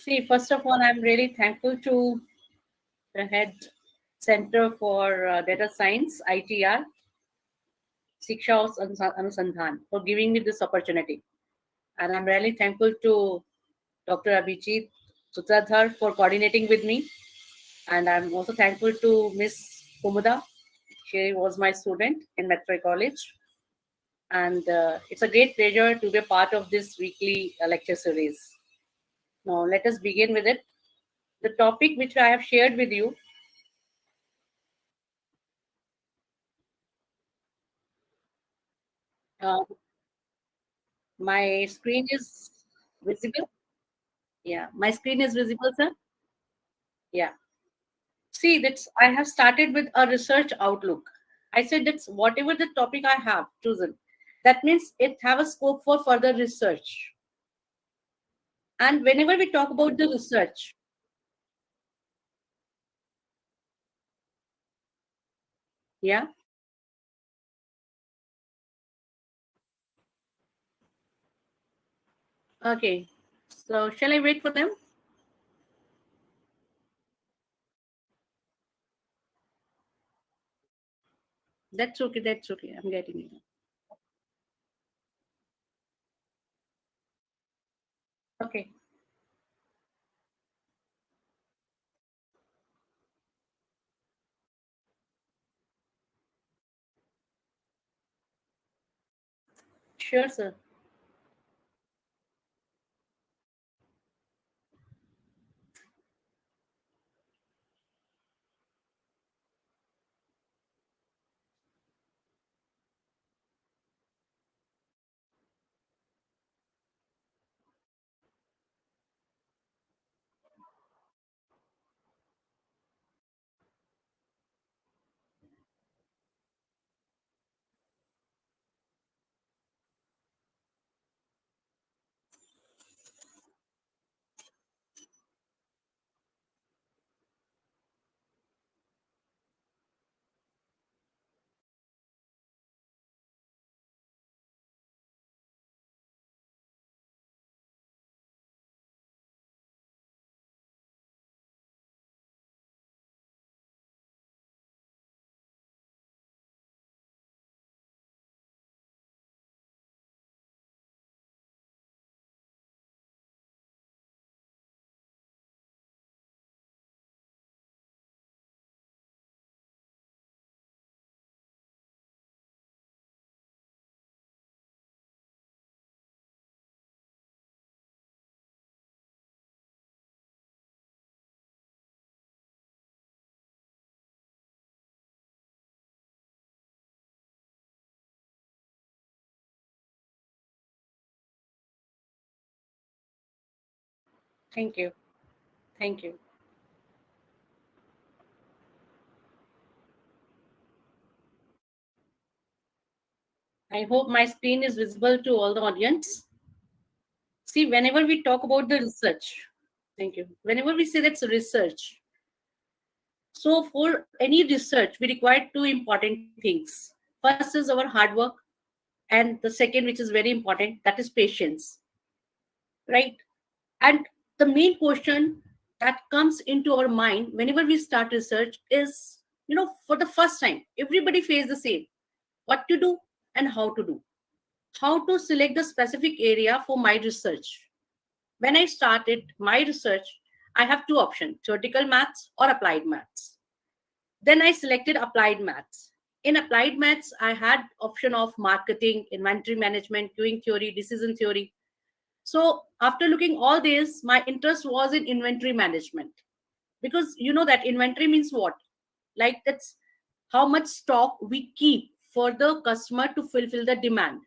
See, first of all, I'm really thankful to the head Center for Data Science, ITER, Siksha Anusandhan, for giving me this opportunity. And I'm really thankful to Dr. Abhijit Sutradhar for coordinating with me. And I'm also thankful to Miss Kumuda. She was my student in Maitreyi College. And it's a great pleasure to be a part of this weekly lecture series. Now, let us begin with it. The topic which I have shared with you my screen is visible. Yeah, my screen is visible, sir. Yeah. See, that's I have started with a research outlook. I said that's whatever the topic I have chosen, that means it have a scope for further research. And whenever we talk about the research, yeah. Okay. So shall I wait for them? That's okay. That's okay. I'm getting it. Okay. Sure, sir. Thank you. Thank you. I hope my screen is visible to all the audience. See, whenever we talk about the research, thank you. Whenever we say that's research, so for any research, we require two important things. First is our hard work, and the second, which is very important, that is patience, right? And the main question that comes into our mind whenever we start research is, for the first time, everybody face the same: what to do and how to do, how to select the specific area for my research. When I started my research, I have two options: theoretical maths or applied maths. Then I selected applied maths. In applied maths, I had option of marketing, inventory management, queuing theory, decision theory. So after looking all this, my interest was in inventory management, because you know that inventory means what? Like that's how much stock we keep for the customer to fulfill the demand.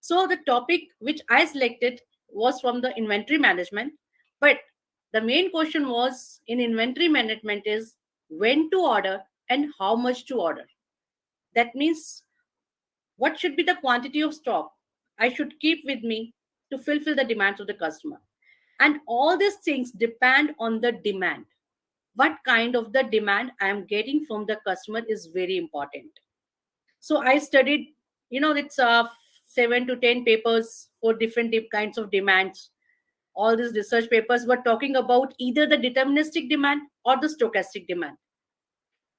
So the topic which I selected was from the inventory management, but the main question was in inventory management is when to order and how much to order. That means what should be the quantity of stock I should keep with me to fulfill the demands of the customer. And all these things depend on the demand. What kind of the demand I am getting from the customer is very important. So I studied, it's 7 to 10 papers for different kinds of demands all these research papers were talking about either the deterministic demand or the stochastic demand.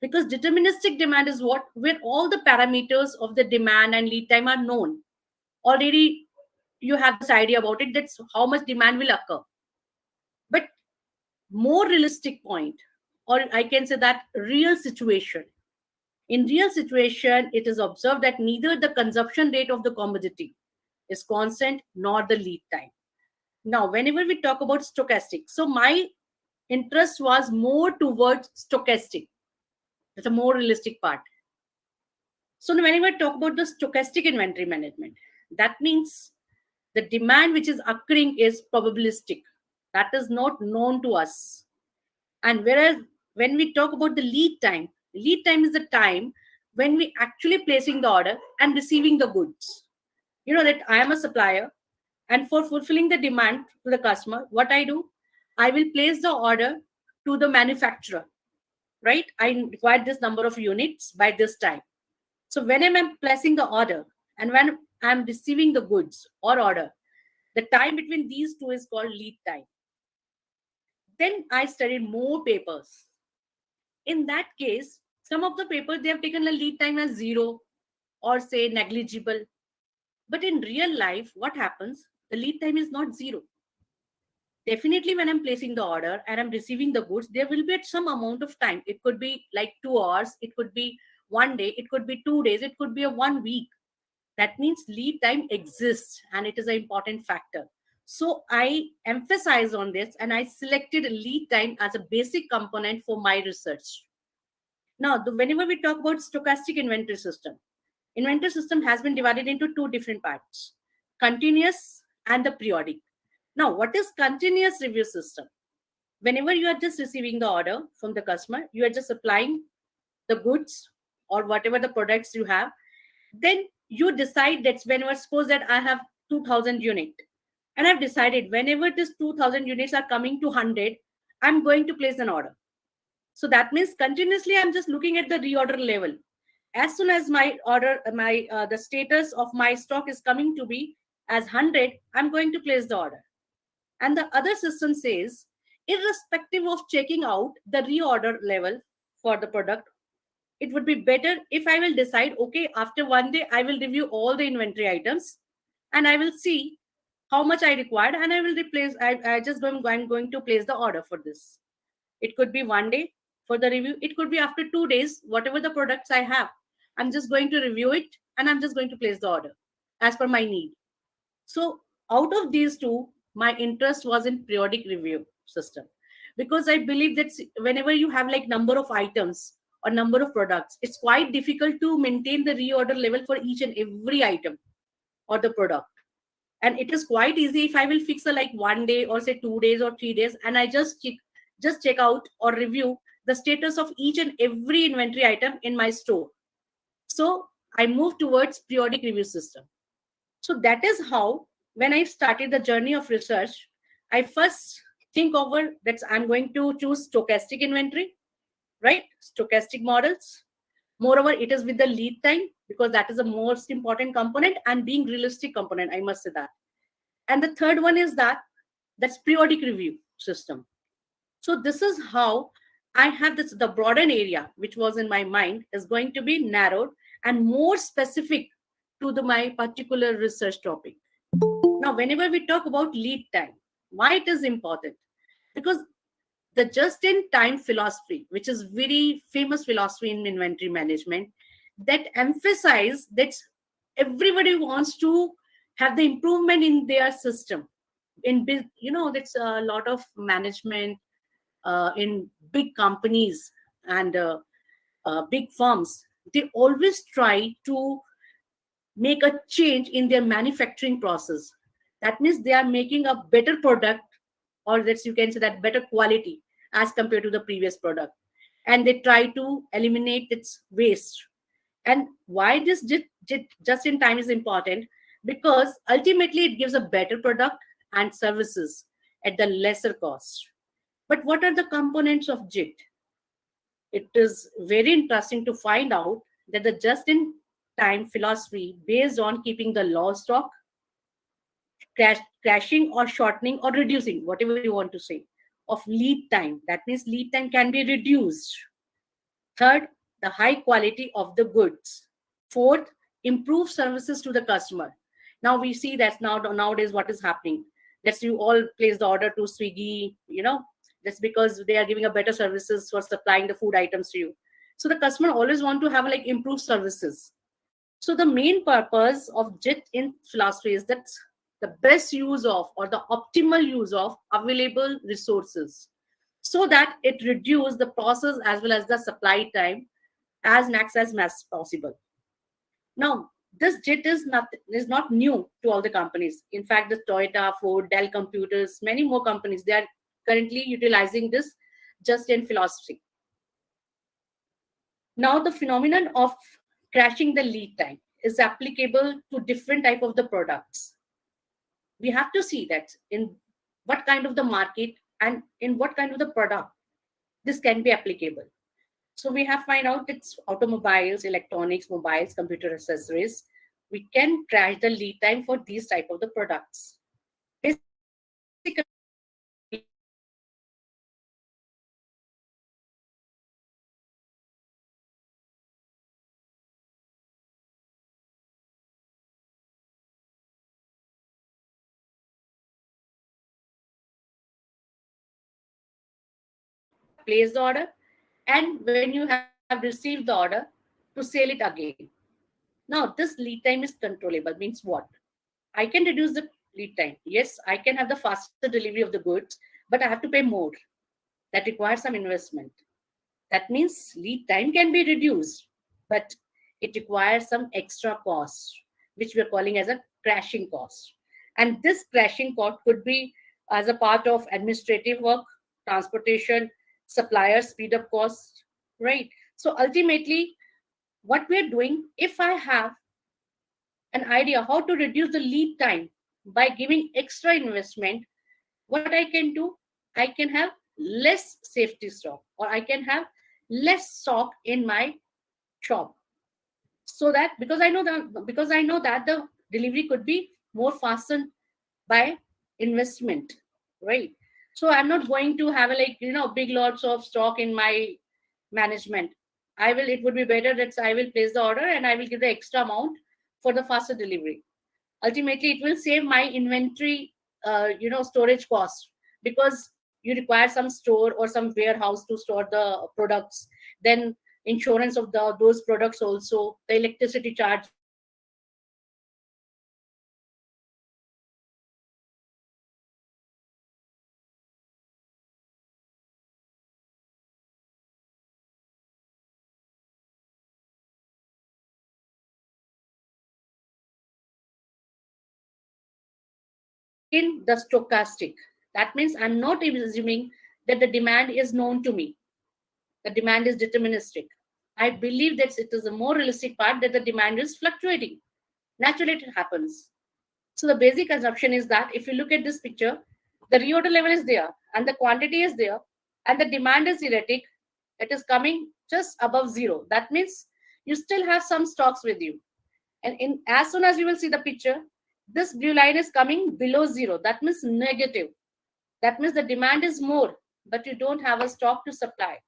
Because deterministic demand is what where all the parameters of the demand and lead time are known. Already you have this idea about it, that's how much demand will occur. But more realistic point, or I can say that real situation. In real situation, it is observed that neither the consumption rate of the commodity is constant nor the lead time. Now, whenever we talk about stochastic, so my interest was more towards stochastic. That's a more realistic part. So whenever I talk about the stochastic inventory management, that means the demand which is occurring is probabilistic. That is not known to us. And whereas when we talk about the lead time is the time when we actually placing the order and receiving the goods. You know that I am a supplier, and for fulfilling the demand to the customer, what I do, I will place the order to the manufacturer, right? I require this number of units by this time. So when I'm placing the order and when I'm receiving the goods or order, the time between these two is called lead time. Then I studied more papers. In that case, some of the papers, they have taken a lead time as 0 or say negligible. But in real life, what happens? The lead time is not 0. Definitely when I'm placing the order and I'm receiving the goods, there will be at some amount of time. It could be like 2 hours, it could be 1 day, it could be 2 days, it could be a 1 week. That means lead time exists and it is an important factor. So I emphasize on this and I selected lead time as a basic component for my research. Now, whenever we talk about stochastic inventory system has been divided into two different parts, continuous and the periodic. Now, what is continuous review system? Whenever you are just receiving the order from the customer, you are just applying the goods or whatever the products you have. Then you decide that's whenever, suppose that I have 2000 unit and I've decided whenever this 2000 units are coming to 100, I'm going to place an order. So that means continuously I'm just looking at the reorder level. As soon as my order, the status of my stock is coming to be as 100, I'm going to place the order. And the other system says, irrespective of checking out the reorder level for the product, it would be better if I will decide, okay, after 1 day, I will review all the inventory items and I will see how much I required and I will replace, I'm going to place the order for this. It could be 1 day for the review. It could be after 2 days, whatever the products I have. I'm just going to review it and I'm just going to place the order as per my need. So out of these two, my interest was in periodic review system because I believe that whenever you have like number of items or number of products, it's quite difficult to maintain the reorder level for each and every item or the product. And it is quite easy if I will fix a like 1 day or say 2 days or 3 days and I just check out or review the status of each and every inventory item in my store. So I moved towards periodic review system. So that is how, when I started the journey of research, I first think over that I'm going to choose stochastic inventory, right? Stochastic models. Moreover, it is with the lead time because that is the most important component and being realistic component, I must say that. And the third one is that's periodic review system. So this is how I have this, the broadened area, which was in my mind, is going to be narrowed and more specific to my particular research topic. Now, whenever we talk about lead time, why it is important? Because the just-in-time philosophy, which is very famous philosophy in inventory management, that emphasize that everybody wants to have the improvement in their system. That's a lot of management in big companies and big firms. They always try to make a change in their manufacturing process. That means they are making a better product, or that you can say that better quality as compared to the previous product. And they try to eliminate its waste. And why this just in time is important? Because ultimately it gives a better product and services at the lesser cost. But what are the components of JIT? It is very interesting to find out that the just in time philosophy based on keeping the low stock, crashing or shortening or reducing, whatever you want to say, of lead time. That means lead time can be reduced. Third, the high quality of the goods. Fourth, improve services to the customer. Now we see that nowadays what is happening. That's you all place the order to Swiggy, that's because they are giving a better services for supplying the food items to you. So the customer always want to have like improved services. So the main purpose of JIT in philosophy is that the best use of or the optimal use of available resources so that it reduce the process as well as the supply time as max as possible. Now, this JIT is not new to all the companies. In fact, the Toyota, Ford, Dell Computers, many more companies, they are currently utilizing this just in philosophy. Now, the phenomenon of crashing the lead time is applicable to different type of the products. We have to see that in what kind of the market and in what kind of the product this can be applicable. So we have find out it's automobiles, electronics, mobiles, computer accessories. We can crash the lead time for these type of the products. Basically, have placed the order and when you have received the order to sell it again. Now, this lead time is controllable. Means what? I can reduce the lead time. Yes, I can have the faster delivery of the goods, but I have to pay more. That requires some investment. That means lead time can be reduced, but it requires some extra cost, which we are calling as a crashing cost. And this crashing cost could be as a part of administrative work, transportation, supplier speed up costs, right? So ultimately, what we're doing, if I have an idea how to reduce the lead time by giving extra investment, what I can do, I can have less safety stock or I can have less stock in my shop. So that because I know that the delivery could be more fastened by investment, right? So I'm not going to have a big lots of stock in my management. It would be better that I will place the order and I will give the extra amount for the faster delivery. Ultimately it will save my inventory storage cost, because you require some store or some warehouse to store the products, then insurance of those products, also the electricity charges, then the second, the stochastic. That means I'm not assuming that the demand is known to me. The demand is deterministic. I believe that it is a more realistic part that the demand is fluctuating. Naturally, it happens. So the basic assumption is that if you look at this picture, the reorder level is there and the quantity is there and the demand is erratic. It is coming just above zero. That means you still have some stocks with you. And as soon as you will see the picture, this blue line is coming below zero. That means negative. That means the demand is more, but you don't have a stock to supply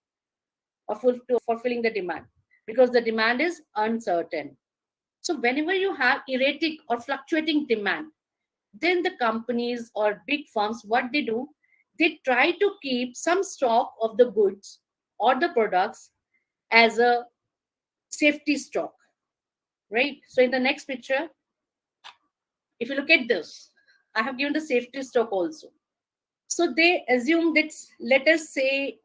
or to fulfilling the demand because the demand is uncertain. So whenever you have erratic or fluctuating demand, then the companies or big firms, what they do, they try to keep some stock of the goods or the products as a safety stock, right? So in the next picture, if you look at this, I have given the safety stock also. So they assume that, let us say,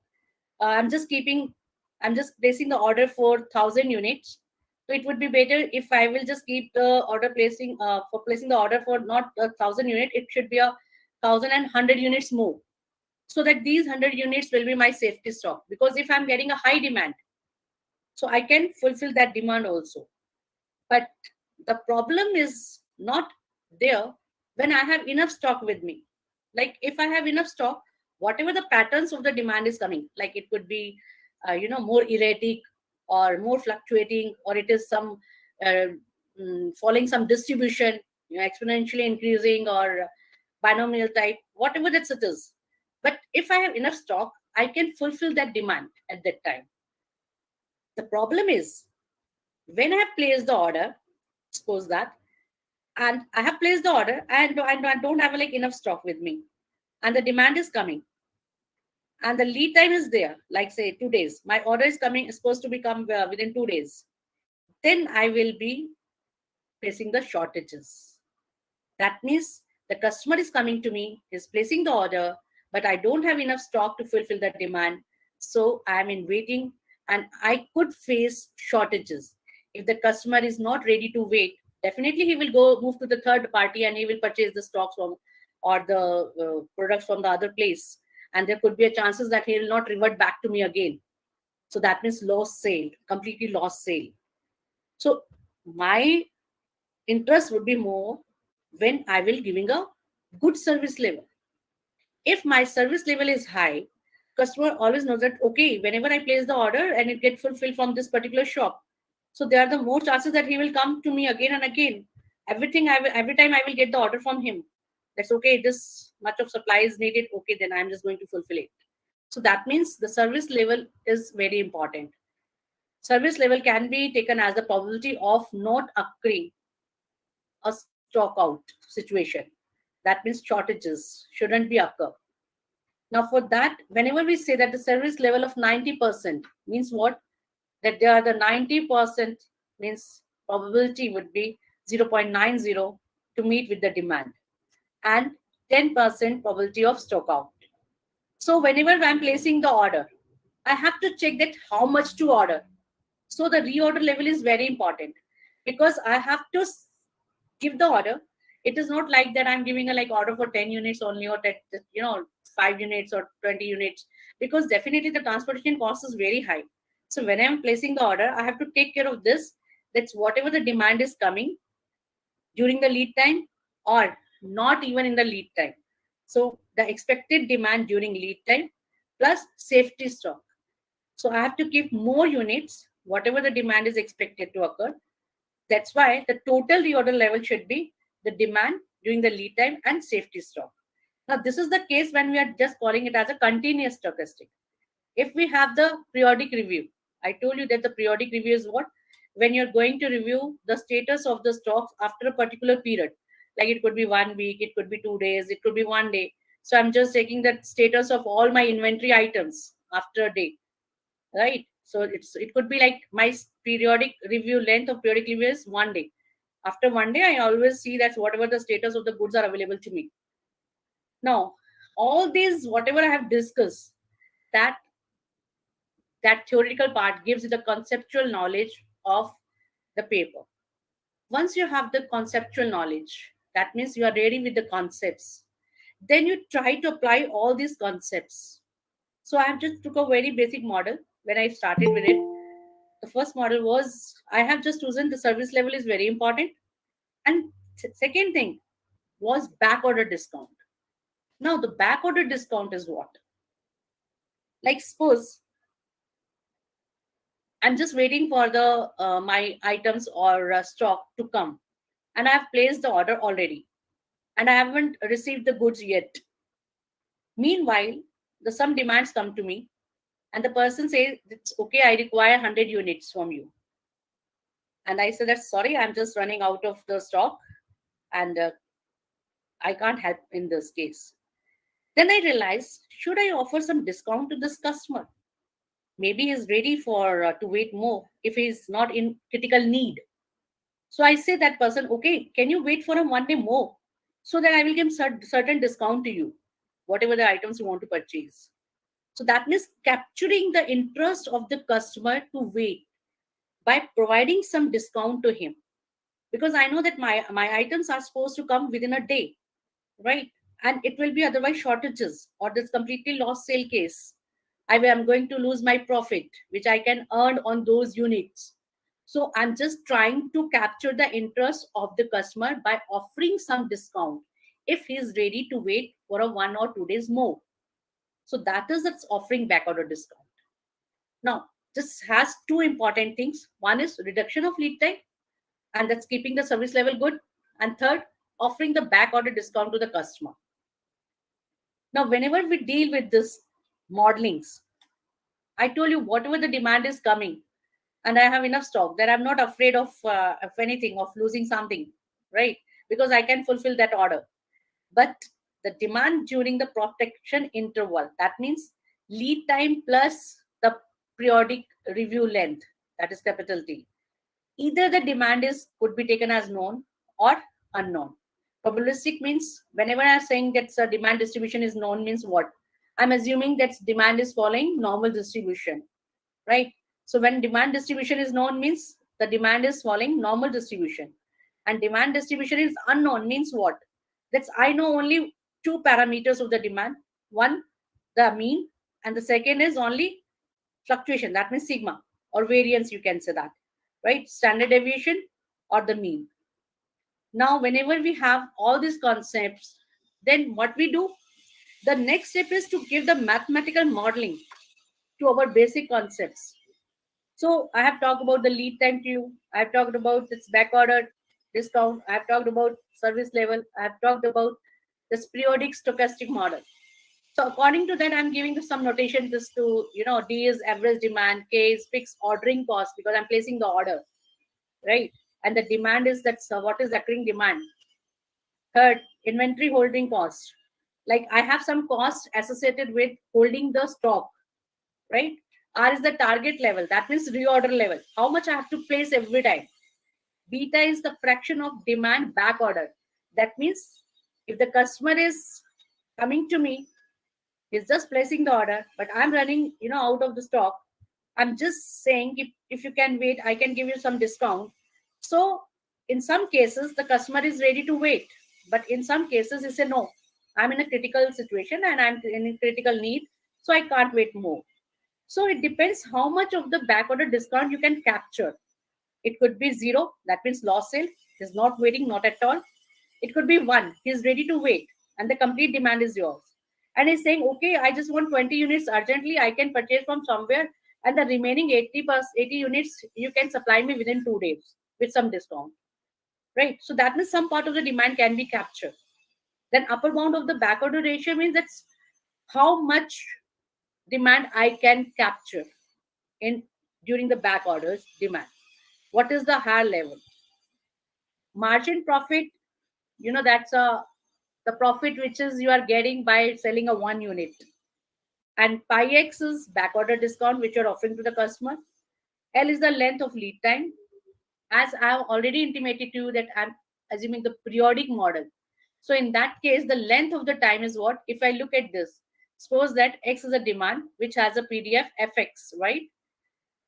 I'm just placing the order for 1,000 units. So it would be better if I will just keep the order placing the order for not 1,000 unit, it should be 1,100 units more. So that these 100 units will be my safety stock. Because if I'm getting a high demand, so I can fulfill that demand also. But the problem is not there when I have enough stock with me. Like if I have enough stock, whatever the patterns of the demand is coming, like it could be, more erratic or more fluctuating, or it is some uh, following some distribution. exponentially increasing or binomial type, whatever that it is. But if I have enough stock, I can fulfill that demand at that time. The problem is when I have placed the order, suppose that, and I have placed the order and I don't have like enough stock with me, and the demand is coming, and the lead time is there, like say 2 days. My order is coming, supposed to become within 2 days. Then I will be facing the shortages. That means the customer is coming to me, is placing the order, but I don't have enough stock to fulfill the demand. So I am in waiting and I could face shortages. If the customer is not ready to wait, definitely he will go move to the third party and he will purchase the stocks from or the products from the other place. And there could be a chances that he will not revert back to me again. So that means lost sale, completely lost sale. So my interest would be more when I will giving a good service level. If my service level is high, customer always knows that okay, whenever I place the order and it gets fulfilled from this particular shop, so there are the more chances that he will come to me again and again. Every time I will get the order from him. That's okay. This much of supply is needed. Okay, then I'm just going to fulfill it. So that means the service level is very important. Service level can be taken as the probability of not occurring a stock out situation. That means shortages shouldn't be occur. Now for that, whenever we say that the service level of 90% means what? That there are the 90% means probability would be 0.90 to meet with the demand and 10% probability of stock out. So whenever I'm placing the order, I have to check that how much to order. So the reorder level is very important because I have to give the order. It is not like that I'm giving a like order for 10 units only or 10, 5 units or 20 units, because definitely the transportation cost is very high. So when I'm placing the order, I have to take care of this. That's whatever the demand is coming during the lead time or not even in the lead time. So the expected demand during lead time plus safety stock. So I have to keep more units, whatever the demand is expected to occur. That's why the total reorder level should be the demand during the lead time and safety stock. Now, this is the case when we are just calling it as a continuous stochastic. If we have the periodic review, I told you that the periodic review is what? When you're going to review the status of the stocks after a particular period. Like it could be 1 week, it could be 2 days, it could be 1 day. So I'm just taking the status of all my inventory items after a day, right? So it could be like my periodic review length of periodic review is 1 day. After 1 day, I always see that whatever the status of the goods are available to me. Now, all these whatever I have discussed, that that theoretical part gives you the conceptual knowledge of the paper. Once you have the conceptual knowledge, that means you are ready with the concepts. Then you try to apply all these concepts. So I have just took a very basic model when I started with it. The first model was I have just chosen the service level is very important. And second thing was back order discount. Now the back order discount is what? Like suppose I'm just waiting for the my items or stock to come, and I have placed the order already, and I haven't received the goods yet. Meanwhile, the some demands come to me, and the person says it's okay. I require 100 units from you, and I say that sorry, I'm just running out of the stock, and I can't help in this case. Then I realize, should I offer some discount to this customer? Maybe he's ready for to wait more if he's not in critical need. So I say that person, okay, can you wait for a 1 day more so that I will give certain discount to you, whatever the items you want to purchase. So that means capturing the interest of the customer to wait by providing some discount to him, because I know that my items are supposed to come within a day, right? And it will be otherwise shortages or this completely lost sale case. I am going to lose my profit, which I can earn on those units. So I'm just trying to capture the interest of the customer by offering some discount if he's ready to wait for a 1 or 2 days more. So that is its offering back order discount. Now, this has two important things. One is reduction of lead time, and that's keeping the service level good. And third, offering the back order discount to the customer. Now, whenever we deal with this modelings, I told you whatever the demand is coming, and I have enough stock, that I'm not afraid of anything, of losing something, right? Because I can fulfill that order. But the demand during the protection interval, that means lead time plus the periodic review length, that is capital T. Either the demand is could be taken as known or unknown. Probabilistic means whenever I'm saying that demand distribution is known means what? I'm assuming that demand is following normal distribution, right? So when demand distribution is known means the demand is following normal distribution. And demand distribution is unknown means what? That's I know only two parameters of the demand. One, the mean, and the second is only fluctuation. That means sigma or variance, you can say that, right? Standard deviation or the mean. Now, whenever we have all these concepts, then what we do, the next step is to give the mathematical modeling to our basic concepts. So I have talked about the lead time to you. I have talked about its back order discount. I have talked about service level. I have talked about this periodic stochastic model. So according to that, I'm giving some notation just to, D is average demand, K is fixed ordering cost because I'm placing the order, right? And the demand is what is occurring demand. Third, inventory holding cost. Like I have some cost associated with holding the stock, right? R is the target level. That means reorder level. How much I have to place every time. Beta is the fraction of demand back order. That means if the customer is coming to me, he's just placing the order, but I'm running, out of the stock. I'm just saying if you can wait, I can give you some discount. So in some cases, the customer is ready to wait. But in some cases, he say, no, I'm in a critical situation and I'm in a critical need. So I can't wait more. So it depends how much of the back order discount you can capture. It could be 0, that means lost sale. He's not waiting, not at all. It could be 1, he's ready to wait, and the complete demand is yours. And he's saying, okay, I just want 20 units urgently, I can purchase from somewhere, and the remaining 80 units you can supply me within 2 days with some discount. Right? So that means some part of the demand can be captured. Then upper bound of the back order ratio means that's how much demand I can capture in during the back orders demand. What is the higher level? Margin profit, that's the profit which is you are getting by selling a 1 unit. And pi x is back order discount which you're offering to the customer. L is the length of lead time. As I have already intimated to you that I'm assuming the periodic model. So in that case, the length of the time is what? If I look at this, suppose that X is a demand which has a PDF fx, right?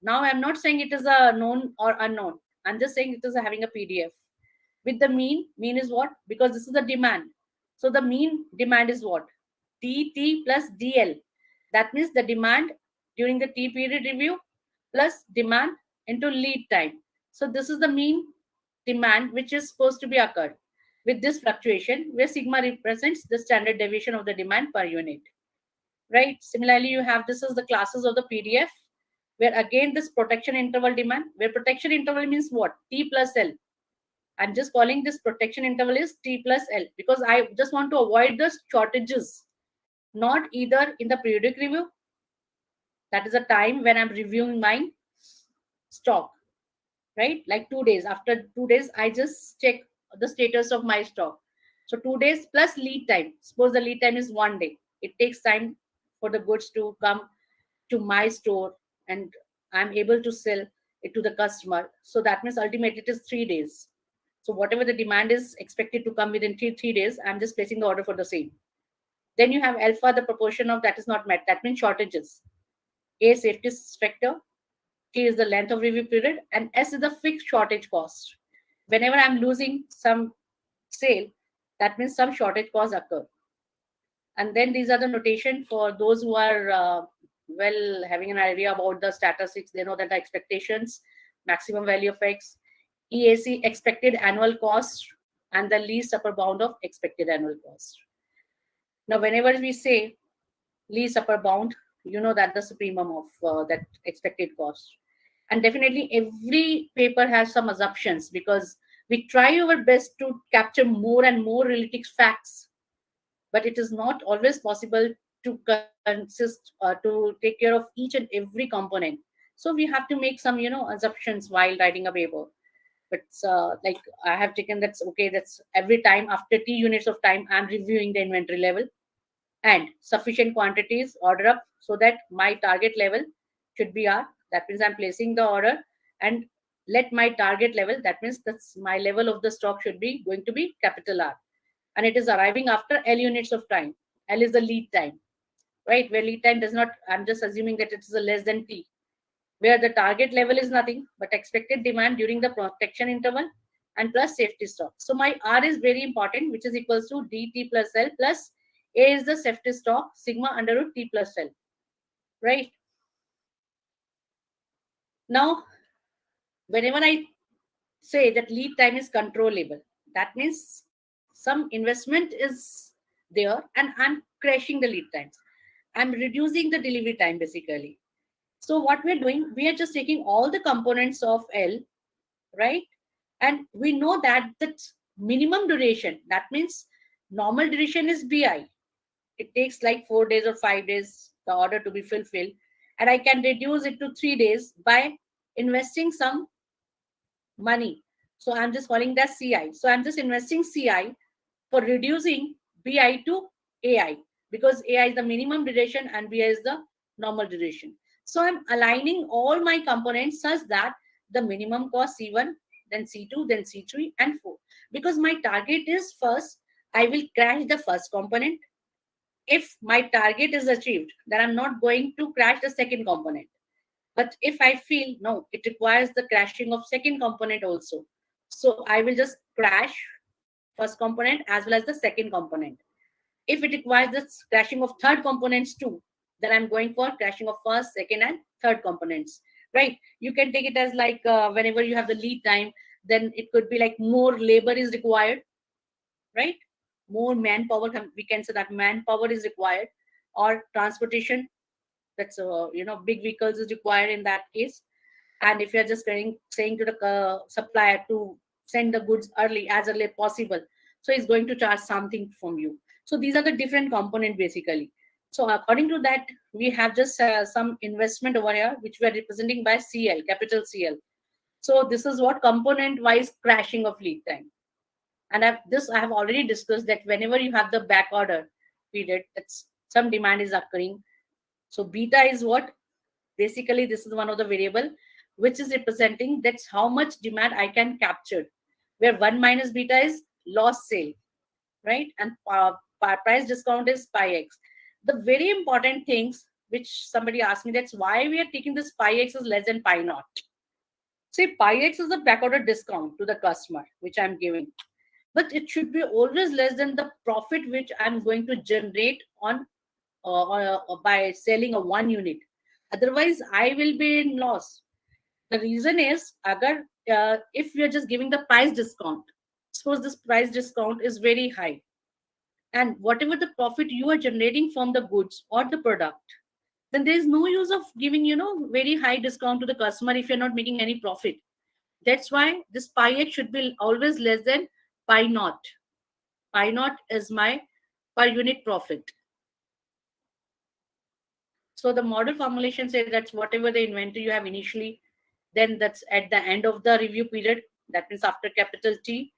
Now I'm not saying it is a known or unknown. I'm just saying it is having a PDF. With the mean is what? Because this is the demand. So the mean demand is what? DT plus DL. That means the demand during the T period review plus demand into lead time. So this is the mean demand which is supposed to be occurred with this fluctuation where sigma represents the standard deviation of the demand per unit. Right? Similarly, you have this is the classes of the PDF where again this protection interval demand, where protection interval means what? T plus L. I'm just calling this protection interval is T plus L because I just want to avoid the shortages, not either in the periodic review. That is a time when I'm reviewing my stock, right? Like 2 days. After 2 days, I just check the status of my stock. So 2 days plus lead time. Suppose the lead time is 1 day. It takes time for the goods to come to my store and I'm able to sell it to the customer. So that means ultimately it is 3 days. So whatever the demand is expected to come within three days, I'm just placing the order for the same. Then you have alpha, the proportion of that is not met. That means shortages. A, safety factor. T is the length of review period. And S is the fixed shortage cost. Whenever I'm losing some sale, that means some shortage costs occur. And then these are the notation for those who are having an idea about the statistics. They know that the expectations, maximum value of X, EAC, expected annual cost, and the least upper bound of expected annual cost. Now, whenever we say least upper bound, you know that the supremum of that expected cost. And definitely every paper has some assumptions because We try our best to capture more and more realistic facts, but it is not always possible to to take care of each and every component. So we have to make some, assumptions while writing a paper. But like I have taken that's okay. That's every time after t units of time, I'm reviewing the inventory level and sufficient quantities order up so that my target level should be R. That means I'm placing the order and let my target level, that means that's my level of the stock should be going to be capital R. And it is arriving after L units of time. L is the lead time, right? Where lead time does not, I'm just assuming that it is a less than T, where the target level is nothing but expected demand during the protection interval and plus safety stock. So my R is very important, which is equals to dt plus L plus A is the safety stock, sigma under root T plus L, right? Now, whenever I say that lead time is controllable, that means some investment is there and I'm crashing the lead times. I'm reducing the delivery time basically. So what we're doing, we are just taking all the components of L, right? And we know that the minimum duration, that means normal duration is BI. It takes like 4 days or 5 days the order to be fulfilled. And I can reduce it to 3 days by investing some money. So I'm just calling that CI. So I'm just investing CI for reducing BI to AI, because AI is the minimum duration and BI is the normal duration. So I'm aligning all my components such that the minimum cost C1, then C2, then C3 and 4. Because my target is first, I will crash the first component. If my target is achieved, then I'm not going to crash the second component. But if I feel no, it requires the crashing of second component also, so I will just crash first component as well as the second component. If it requires the crashing of third components too, then I'm going for crashing of first, second, and third components. Right? You can take it as like whenever you have the lead time, then it could be like more labor is required, right? More manpower. We can say that manpower is required, or transportation. That's big vehicles is required in that case. And if you're just saying to the supplier to send the goods as early as possible, so he's going to charge something from you. So these are the different component basically. So according to that, we have just some investment over here which we are representing by CL, capital CL. So this is what component wise crashing of lead time. And I have already discussed that whenever you have the back order period, that's some demand is occurring. So beta is what? Basically, this is one of the variable which is representing that's how much demand I can capture, where 1 minus beta is lost sale, right? And price discount is pi x. The very important things which somebody asked me, that's why we are taking this pi x is less than pi naught. See, pi x is the backorder discount to the customer which I'm giving, but it should be always less than the profit which I'm going to generate on by selling a one unit. Otherwise, I will be in loss. The reason is, agar, if we are just giving the price discount, suppose this price discount is very high, and whatever the profit you are generating from the goods or the product, then there is no use of giving, very high discount to the customer if you're not making any profit. That's why this pi x should be always less than pi naught. Pi naught is my per unit profit. So the model formulation says that's whatever the inventory you have initially, then that's at the end of the review period. That means after capital T,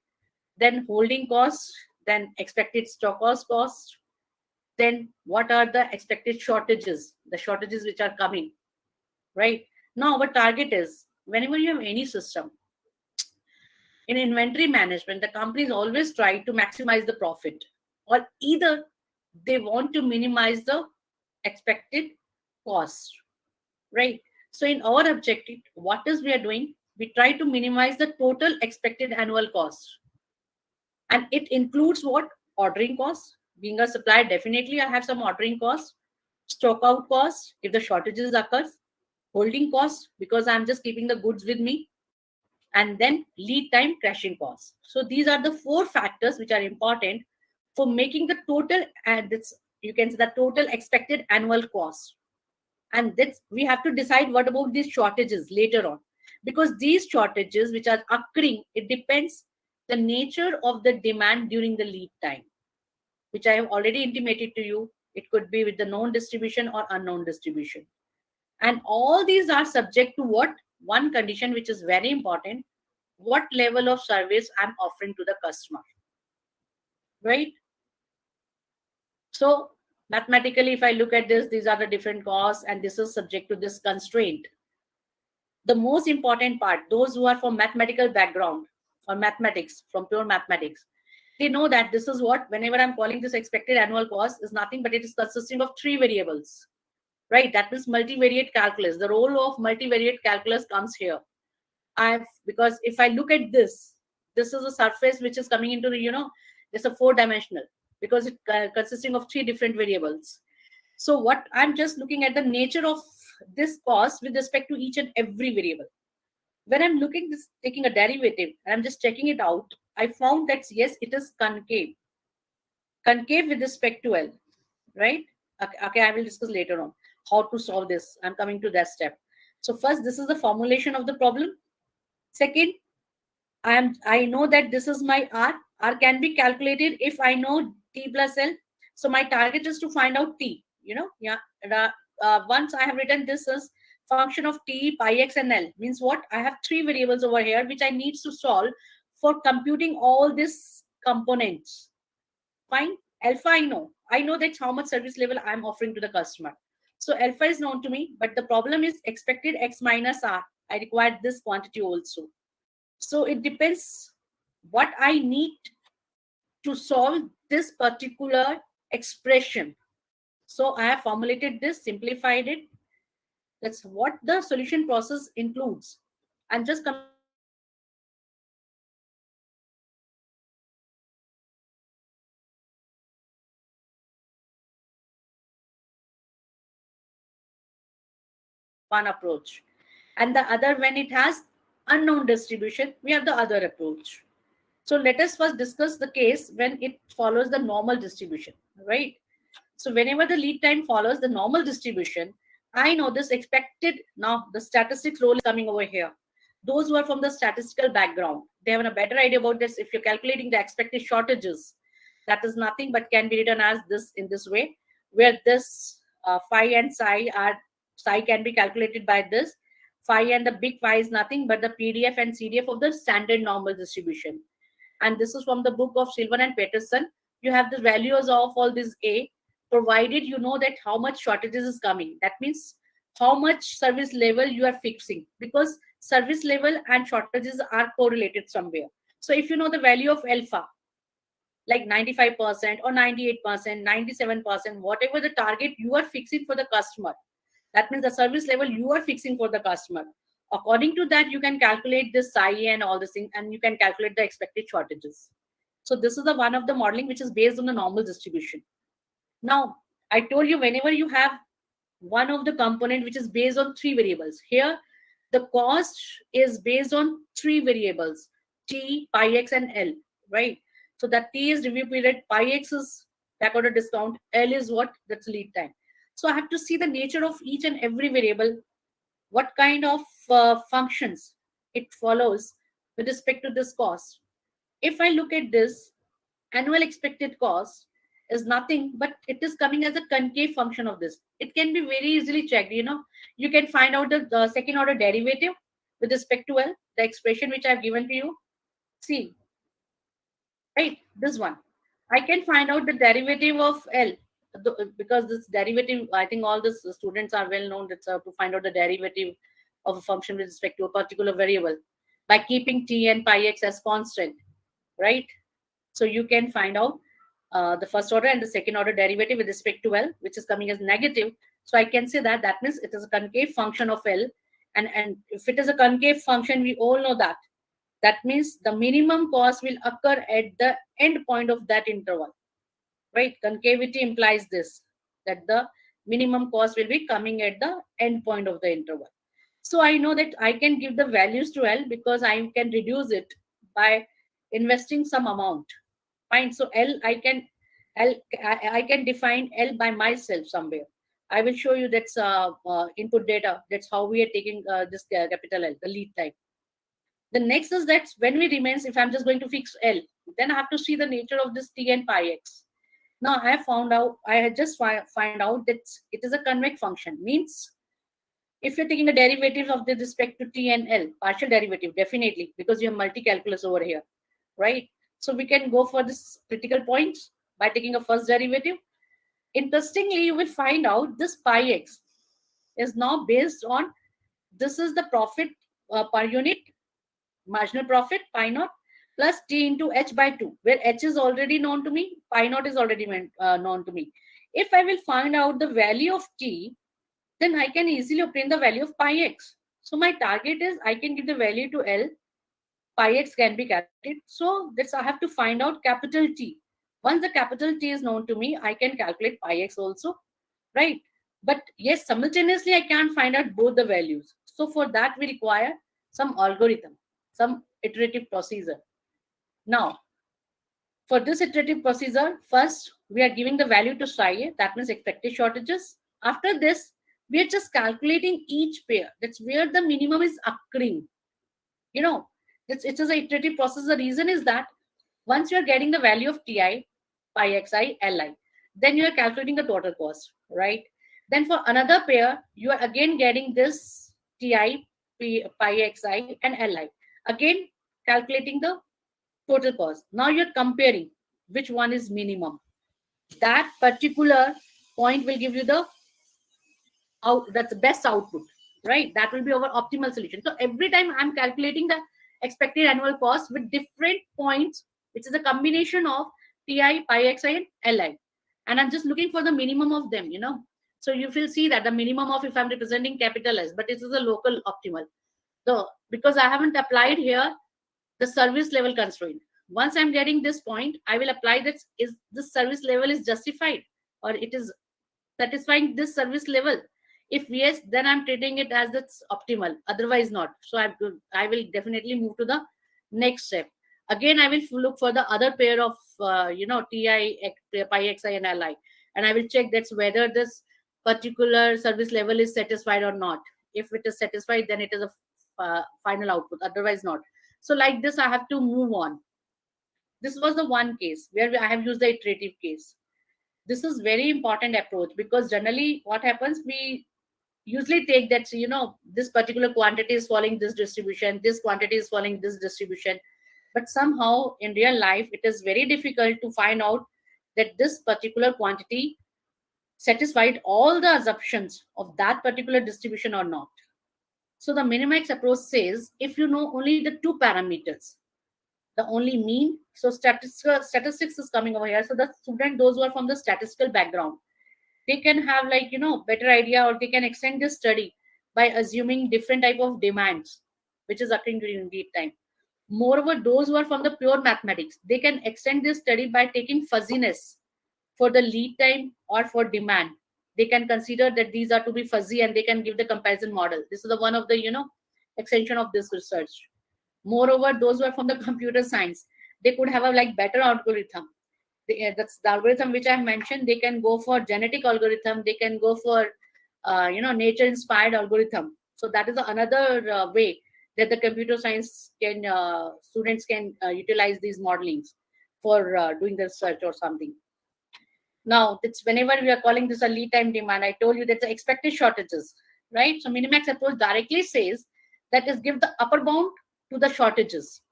then holding costs, then expected stock cost, then what are the expected shortages, the shortages which are coming, right? Now our target is whenever you have any system in inventory management, the companies always try to maximize the profit, or either they want to minimize the expected cost, right? So in our objective, what is we are doing? We try to minimize the total expected annual cost. And it includes what? Ordering costs. Being a supplier, definitely I have some ordering costs, stock out costs if the shortages occurs, holding costs because I'm just keeping the goods with me, and then lead time crashing costs. So these are the four factors which are important for making the total, and it's, you can say the total expected annual cost. And that's, we have to decide what about these shortages later on, because these shortages which are occurring, it depends the nature of the demand during the lead time, which I have already intimated to you. It could be with the known distribution or unknown distribution. And all these are subject to what? One condition, which is very important: what level of service I'm offering to the customer, right? So mathematically, if I look at this, these are the different costs, and this is subject to this constraint. The most important part, those who are from mathematical background or mathematics, from pure mathematics, they know that this is what, whenever I'm calling this expected annual cost, is nothing but it is consisting of three variables, right? That means multivariate calculus. The role of multivariate calculus comes here. Because if I look at this is a surface which is coming into the, it's a four-dimensional, because it consisting of three different variables. So what I'm just looking at the nature of this cost with respect to each and every variable. When I'm looking this, taking a derivative, and I'm just checking it out, I found that yes, it is concave. Concave with respect to L, right? Okay, I will discuss later on how to solve this. I'm coming to that step. So first, this is the formulation of the problem. Second, I know that this is my R. R can be calculated if I know T plus L. So my target is to find out T. Yeah. Once I have written this as function of T, pi x, and L, means what? I have three variables over here which I need to solve for computing all these components. Fine. Alpha I know. I know that's how much service level I'm offering to the customer. So alpha is known to me, but the problem is expected x minus R. I require this quantity also. So it depends what I need to solve this particular expression. So I have formulated this, simplified it. That's what the solution process includes. I'm just coming to one approach. When I'm looking at this, I'm just looking at this one approach. And the other, when it has unknown distribution, we have the other approach. So let us first discuss the case when it follows the normal distribution, right? So whenever the lead time follows the normal distribution, I know this expected. Now the statistics role is coming over here. Those who are from the statistical background, they have a better idea about this. If you're calculating the expected shortages, that is nothing but can be written as this in this way, where this phi and psi can be calculated by this. Phi and the big phi is nothing but the PDF and CDF of the standard normal distribution. And this is from the book of Silver and Peterson. You have the values of all this A, provided you know that how much shortages is coming. That means how much service level you are fixing, because service level and shortages are correlated somewhere. So if you know the value of alpha, like 95% or 98%, 97%, whatever the target you are fixing for the customer, that means the service level you are fixing for the customer. According to that, you can calculate this psi and all this thing, and you can calculate the expected shortages. So this is the one of the modeling which is based on the normal distribution. Now, I told you whenever you have one of the component which is based on three variables. Here, the cost is based on three variables: T, pi x, and L, right? So that T is review period, pi x is backorder discount, L is what? That's lead time. So I have to see the nature of each and every variable, what kind of functions it follows with respect to this cost. If I look at this, annual expected cost is nothing but it is coming as a concave function of this. It can be very easily checked. You can find out the second order derivative with respect to L, the expression which I have given to you. See, right, this one. I can find out the derivative of L, because this derivative, I think all the students are well known that to find out the derivative of a function with respect to a particular variable by keeping T and pi x as constant, right? So you can find out the first order and the second order derivative with respect to L, which is coming as negative. So I can say that means it is a concave function of L. And if it is a concave function, we all know that. That means the minimum cost will occur at the end point of that interval, right? Concavity implies this, that the minimum cost will be coming at the end point of the interval. So I know that I can give the values to L because I can reduce it by investing some amount. Fine. So I can define L by myself somewhere. I will show you that's input data. That's how we are taking this capital L, the lead time. The next is that when we remains, if I'm just going to fix L, then I have to see the nature of this T and pi x. Now I have found out, I had just find out that it is a convex function. Means if you're taking the derivatives of the respect to T and L, partial derivative, definitely, because you have multi-calculus over here, right? So we can go for this critical points by taking a first derivative. Interestingly, you will find out this pi x is now based on, this is the profit per unit, marginal profit, pi naught, plus T into H by 2, where H is already known to me, pi naught is already known to me. If I will find out the value of T, then I can easily obtain the value of pi x. So my target is I can give the value to L, pi x can be calculated. So that's, I have to find out capital T. Once the capital T is known to me, I can calculate pi x also, right? But yes, simultaneously I can't find out both the values. So for that we require some algorithm, some iterative procedure. Now, for this iterative procedure, first we are giving the value to psi a, that means expected shortages. After this, we are just calculating each pair. That's where the minimum is occurring. You know, it is an iterative process. The reason is that once you are getting the value of Ti, pi xi, Li, then you are calculating the total cost, right? Then for another pair, you are again getting this Ti, pi xi, and Li. Again, calculating the total cost. Now you're comparing which one is minimum. That particular point will give you the that's the best output, right? That will be our optimal solution. So every time I'm calculating the expected annual cost with different points, which is a combination of Ti, pi xi, and Li, and I'm just looking for the minimum of them. So you will see that the minimum of, if I'm representing capital S, but it is a local optimal. So because I haven't applied here the service level constraint. Once I'm getting this point, I will apply this. Is this service level is justified, or it is satisfying this service level? If yes, then I'm treating it as that's optimal. Otherwise, not. So I will definitely move to the next step. Again, I will look for the other pair of Ti, pi xi, and Li, and I will check that's whether this particular service level is satisfied or not. If it is satisfied, then it is a final output. Otherwise, not. So like this, I have to move on. This was the one case where I have used the iterative case. This is very important approach, because generally what happens, we usually take that, this particular quantity is following this distribution, this quantity is following this distribution. But somehow in real life, it is very difficult to find out that this particular quantity satisfied all the assumptions of that particular distribution or not. So the minimax approach says, if you know only the two parameters, the only mean, so statistics is coming over here. So the student, those who are from the statistical background, they can have better idea, or they can extend this study by assuming different type of demands which is occurring during lead time. Moreover, those who are from the pure mathematics, they can extend this study by taking fuzziness for the lead time or for demand. They can consider that these are to be fuzzy, and they can give the comparison model. This is the one of the extension of this research. Moreover, those who are from the computer science, they could have a better algorithm. That's the algorithm which I have mentioned. They can go for genetic algorithm. They can go for nature inspired algorithm. So that is another way that the computer science can students can utilize these modelings for doing the research or something. Now, it's whenever we are calling this a lead time demand, I told you that's the expected shortages, right? So Minimax approach directly says that is give the upper bound to the shortages.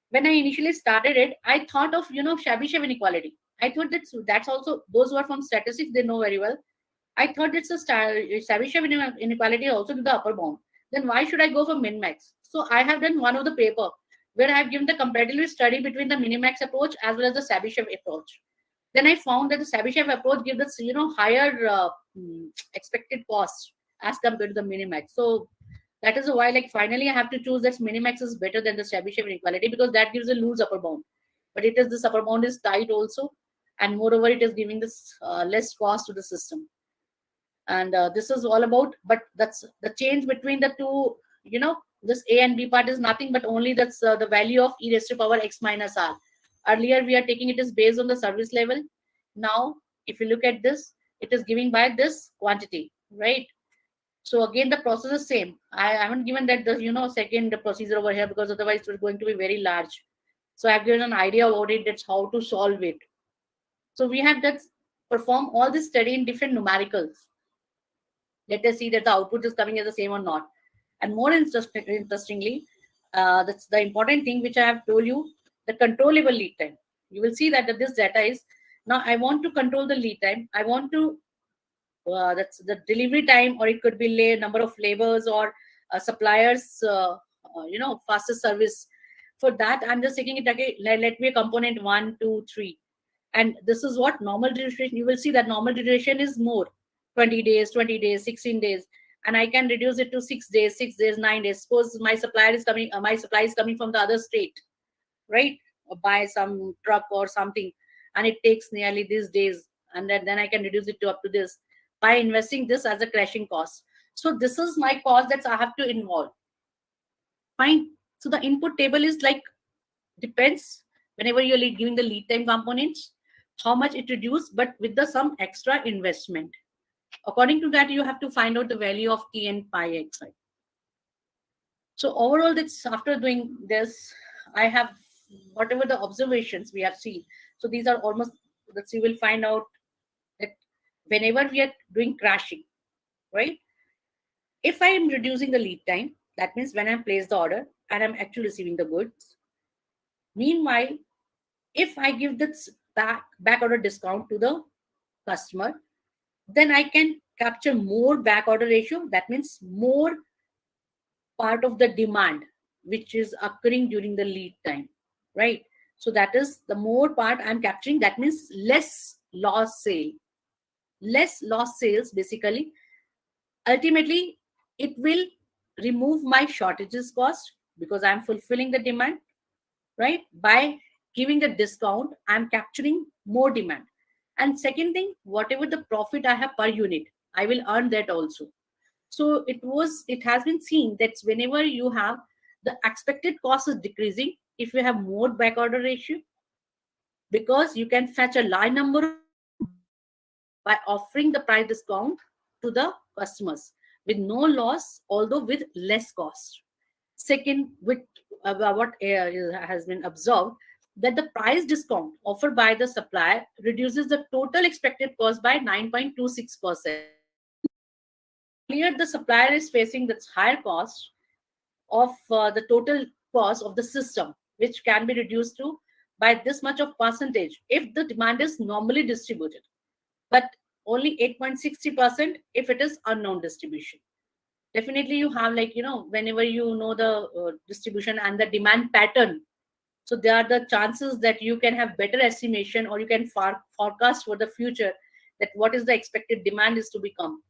When I initially started it, I thought of Shabby-Shav inequality. I thought that's also, those who are from statistics, they know very well. I thought it's a Shabby-Shav inequality also to the upper bound. Then why should I go for min-max? So I have done one of the paper where I have given the comparative study between the Minimax approach as well as the Shabby-Shav approach. Then I found that the Shabby-Shav approach gives us higher expected cost as compared to the Minimax. So that is why finally I have to choose that Minimax is better than the Shabby-Shav inequality, because that gives a loose upper bound. But it is, this upper bound is tight also, and moreover it is giving this less cost to the system. And this is all about, but that's the change between the two, this A and B part is nothing but only that's the value of e raised to power x minus r. Earlier we are taking it as based on the service level. Now if you look at this, it is giving by this quantity, right? So again, the process is same. I haven't given that the second procedure over here, because otherwise it's going to be very large. So I've given an idea about it. That's how to solve it. So we have that perform all this study in different numericals. Let us see that the output is coming as the same or not. And more interestingly, that's the important thing which I have told you, the controllable lead time. You will see that this data is, now I want to control the lead time. I want to, that's the delivery time, or it could be number of labors, or suppliers, faster service. For that, I'm just taking it, okay, let me a component 1, 2, 3. And this is what normal duration. You will see that normal duration is more, 20 days, 20 days, 16 days. And I can reduce it to 6 days, 6 days, 9 days. Suppose my supplier is coming, my supply is coming from the other state, right? Or by some truck or something, and it takes nearly these days, and then I can reduce it to up to this by investing this as a crashing cost. So this is my cost that I have to involve. Fine. So the input table is like, depends, whenever you're giving the lead time components, how much it reduced, but with the some extra investment. According to that, you have to find out the value of T and pi xi. So overall, that's after doing this, I have whatever the observations we have seen. So these are almost that you will find out that whenever we are doing crashing, right? If I am reducing the lead time, that means when I place the order and I'm actually receiving the goods. Meanwhile, if I give this back order discount to the customer, then I can capture more back order ratio. That means more part of the demand which is occurring during the lead time, right? So that is the more part I'm capturing. That means less loss sale. Less loss sales, basically. Ultimately, it will remove my shortages cost because I'm fulfilling the demand, right? By giving the discount, I'm capturing more demand. And second thing, whatever the profit I have per unit, I will earn that also. So it has been seen that whenever you have the expected cost is decreasing, if you have more back order ratio, because you can fetch a large number of goods by offering the price discount to the customers with no loss, although with less cost. Second, with what has been observed, that the price discount offered by the supplier reduces the total expected cost by 9.26%. Earlier, the supplier is facing this higher cost of the total cost of the system, which can be reduced to by this much of percentage if the demand is normally distributed, but only 8.60% if it is unknown distribution. Definitely, you have, like, whenever you know the distribution and the demand pattern, so there are the chances that you can have better estimation, or you can forecast for the future that what is the expected demand is to become,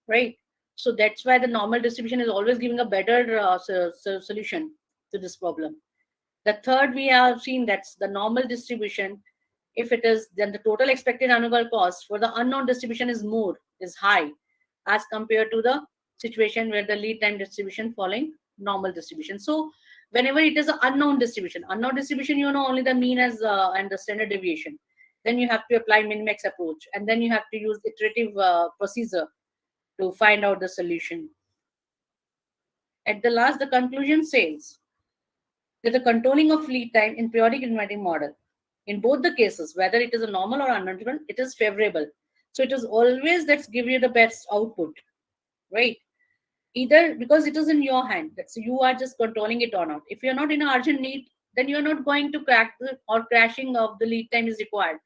right? So that's why the normal distribution is always giving a better solution to this problem. The third, we have seen that's the normal distribution. If it is, then the total expected annual cost for the unknown distribution is high as compared to the situation where the lead time distribution following normal distribution. So whenever it is an unknown distribution, only the mean as and the standard deviation. Then you have to apply min-max approach, and then you have to use iterative procedure to find out the solution. At the last, the conclusion says that the controlling of lead time in periodic inventory model, in both the cases, whether it is a normal or unknown, it is favorable. So it is always that's give you the best output, right? Either because it is in your hand, that's you are just controlling it or not. If you're not in an urgent need, then you're not going to crack or crashing of the lead time is required.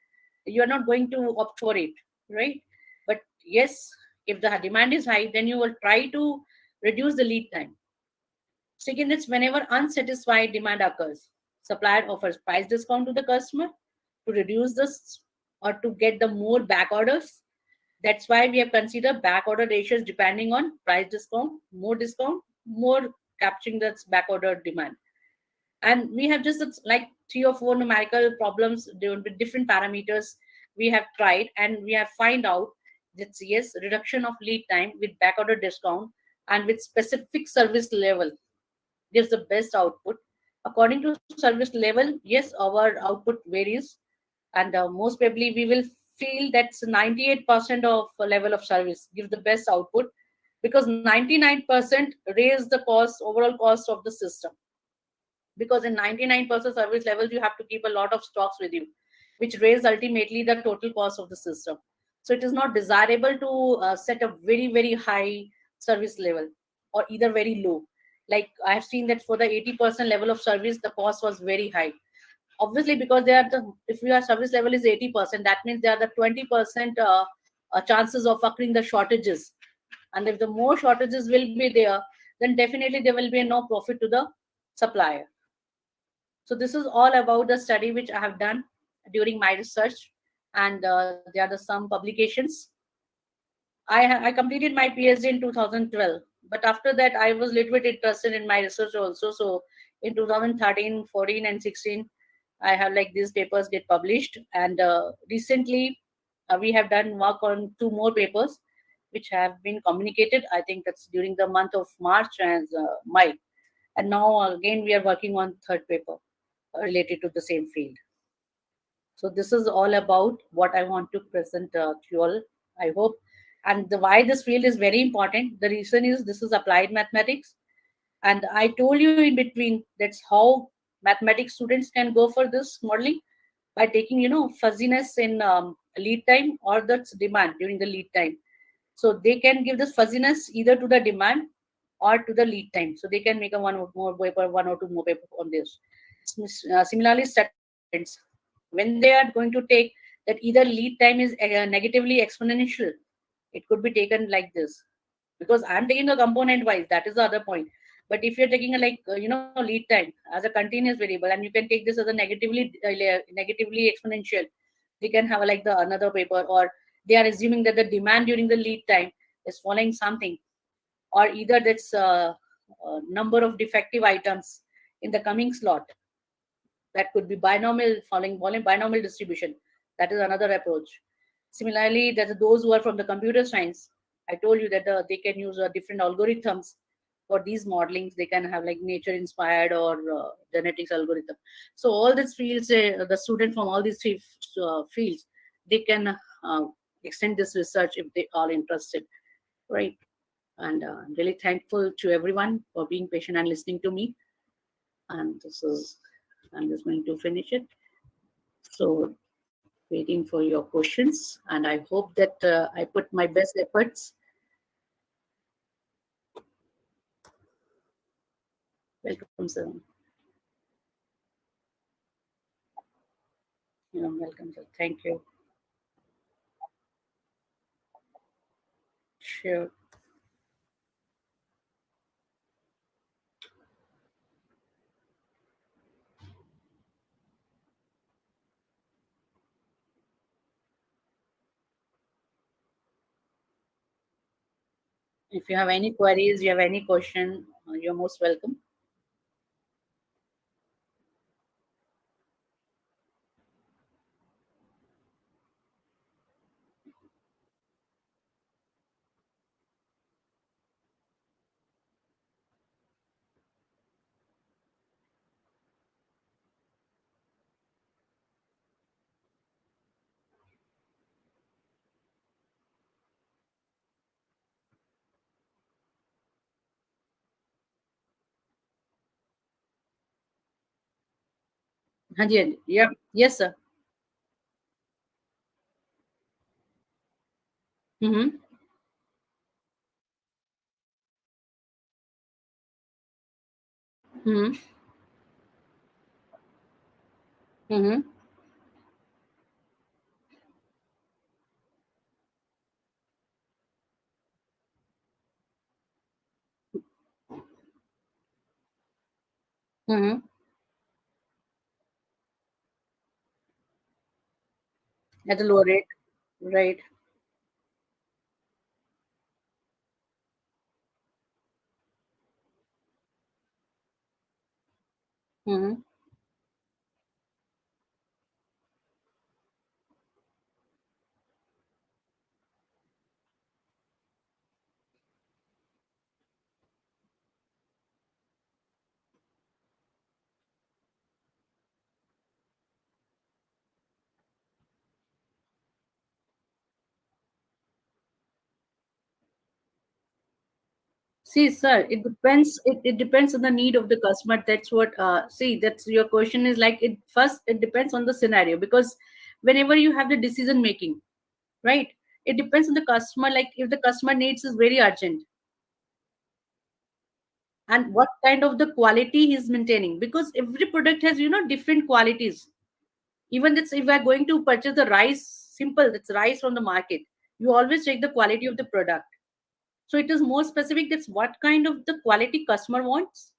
You're not going to opt for it, right? But yes, if the demand is high, then you will try to reduce the lead time. Second, it's whenever unsatisfied demand occurs, supplier offers price discount to the customer to reduce this or to get the more back orders. That's why we have considered back order ratios depending on price discount, more capturing that back order demand. And we have just like 3 or 4 numerical problems with different parameters we have tried, and we have find out that yes, reduction of lead time with back order discount and with specific service level gives the best output. According to service level, yes, our output varies, and most probably we will feel that's 98% of level of service gives the best output, because 99% raise the cost, overall cost of the system. Because in 99% service levels, you have to keep a lot of stocks with you, which raise ultimately the total cost of the system. So it is not desirable to set a very, very high service level, or either very low. Like I have seen that for the 80% level of service, the cost was very high. Obviously, because they are the, if your service level is 80%, that means there are the 20% chances of occurring the shortages. And if the more shortages will be there, then definitely there will be no profit to the supplier. So this is all about the study which I have done during my research, and there are some publications. I completed my PhD in 2012, but after that I was a little bit interested in my research also. So in 2013, 14, and 16, I have like these papers get published, and recently we have done work on two more papers which have been communicated. I think that's during the month of March and May, and now again we are working on third paper related to the same field. So this is all about what I want to present to you all, I hope. And why this field is very important. The reason is this is applied mathematics. And I told you in between that's how mathematics students can go for this modeling by taking, fuzziness in lead time or the demand during the lead time. So they can give this fuzziness either to the demand or to the lead time. So they can make a one or more paper, one or two more paper on this. Similarly, students, when they are going to take that either lead time is negatively exponential, it could be taken like this, because I'm taking a component wise. That is the other point. But if you're taking a lead time as a continuous variable, and you can take this as a negatively exponential, they can have like the another paper, or they are assuming that the demand during the lead time is following something, or either that's number of defective items in the coming slot. That could be binomial, following binomial distribution. That is another approach. Similarly, there's those who are from the computer science. I told you that they can use different algorithms for these modelings. They can have like nature inspired or genetics algorithm. So all these fields, the student from all these three fields, they can extend this research if they are interested, right? And I'm really thankful to everyone for being patient and listening to me. And this is, I'm just going to finish it. So waiting for your questions, and I hope that I put my best efforts. Welcome, sir. You're welcome, sir. Thank you. Sure. If you have any queries, you have any question, you're most welcome. हाँ जी, हाँ जी. Yeah. Yes, sir. Mm-hmm. Mm-hmm. Mm-hmm. Mm-hmm. At a lower rate, right? Mm-hmm. See, sir, it depends. It depends on the need of the customer. That's what. See, that's your question is like it. First, it depends on the scenario because whenever you have the decision making, right? It depends on the customer. Like if the customer needs is very urgent, and what kind of the quality he's maintaining, because every product has different qualities. Even that's if we are going to purchase the rice, simple, that's rice from the market. You always check the quality of the product. So it is more specific. That's what kind of the quality customer wants.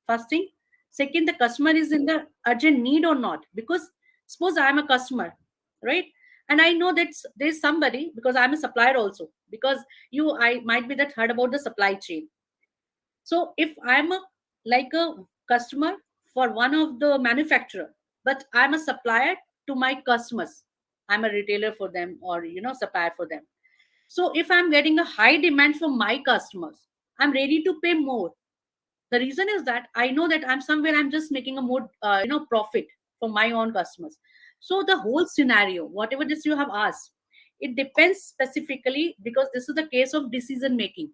First thing. Second, the customer is in the urgent need or not. Because suppose I am a customer, right? And I know that there's somebody, because I'm a supplier also. Because I might be that heard about the supply chain. So if I'm a like a customer for one of the manufacturer, but I'm a supplier to my customers, I'm a retailer for them or supplier for them. So if I'm getting a high demand from my customers, I'm ready to pay more. The reason is that I know that I'm just making a more profit for my own customers. So the whole scenario, whatever this you have asked, it depends specifically because this is the case of decision making.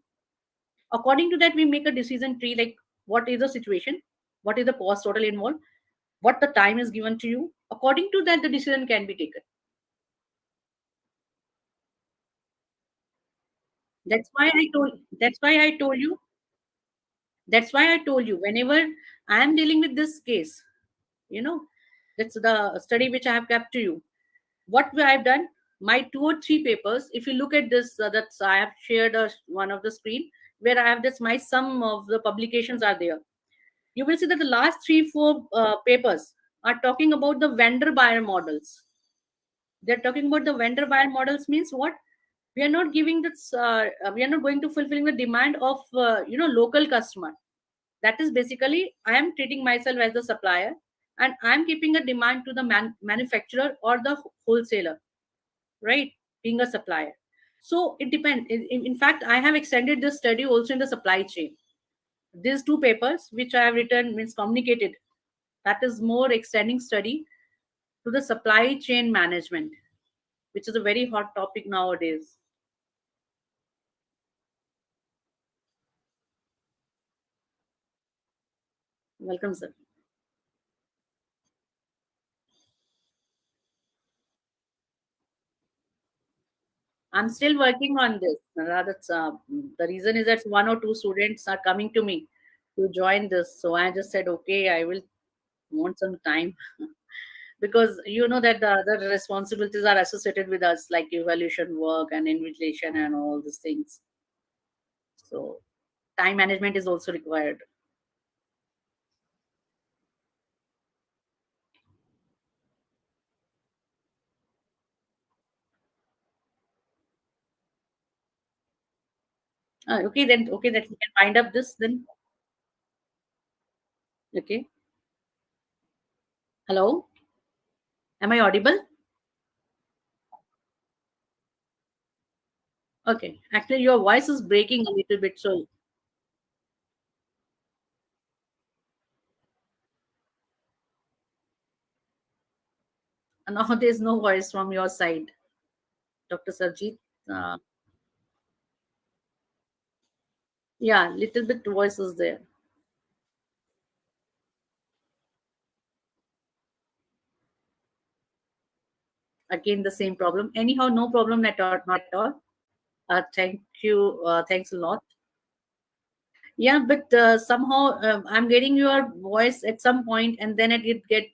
According to that, we make a decision tree like what is the situation, what is the cost total involved, what the time is given to you. According to that, the decision can be taken. That's why I told you that's why I told you whenever I am dealing with this case, you know that's the study which I have kept to you. What I've done, my 2 or 3 papers, if you look at this, that's I have shared one of the screen where I have this, my some of the publications are there. You will see that the last 3 4 papers are talking about the vendor buyer models. They're talking about the vendor buyer models means what? We are not giving this we are not going to fulfilling the demand of local customer. That is basically I am treating myself as the supplier, and I am keeping a demand to the manufacturer or the wholesaler, right? Being a supplier. So it depends. In fact, I have extended this study also in the supply chain. These 2 papers which I have written means communicated, that is more extending study to the supply chain management, which is a very hot topic nowadays. Welcome, sir. I'm still working on this. That's the reason is that 1 or 2 students are coming to me to join this. So I just said, okay, I will want some time because you know that the other responsibilities are associated with us, like evaluation work and invigilation and all these things. So time management is also required. Okay, then okay, that we can wind up this then. Okay. Hello, am I audible? Okay. Actually, your voice is breaking a little bit, so now there's no voice from your side, Dr. Sarjeet. Uh, yeah, little bit voice is there. Again, the same problem. Anyhow, no problem at all. Not at all. Thank you. Thanks a lot. Yeah, but somehow I'm getting your voice at some point, and then it get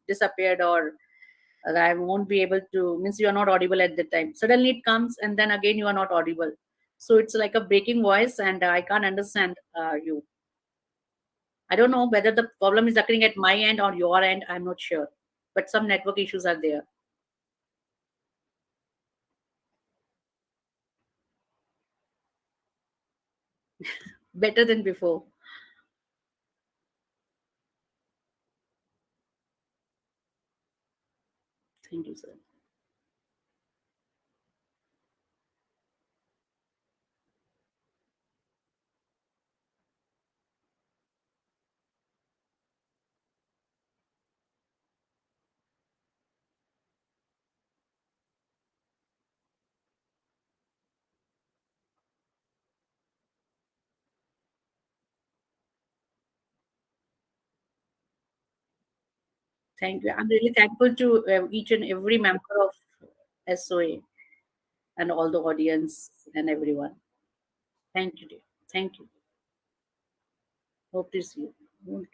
disappeared, or I won't be able to. Means you are not audible at the time. Suddenly it comes, and then again you are not audible. So it's like a breaking voice, and I can't understand you. I don't know whether the problem is occurring at my end or your end. I'm not sure, but some network issues are there. Better than before. Thank you, sir. Thank you. I'm really thankful to each and every member of SOA and all the audience and everyone. Thank you, dear. Thank you. Hope to see you.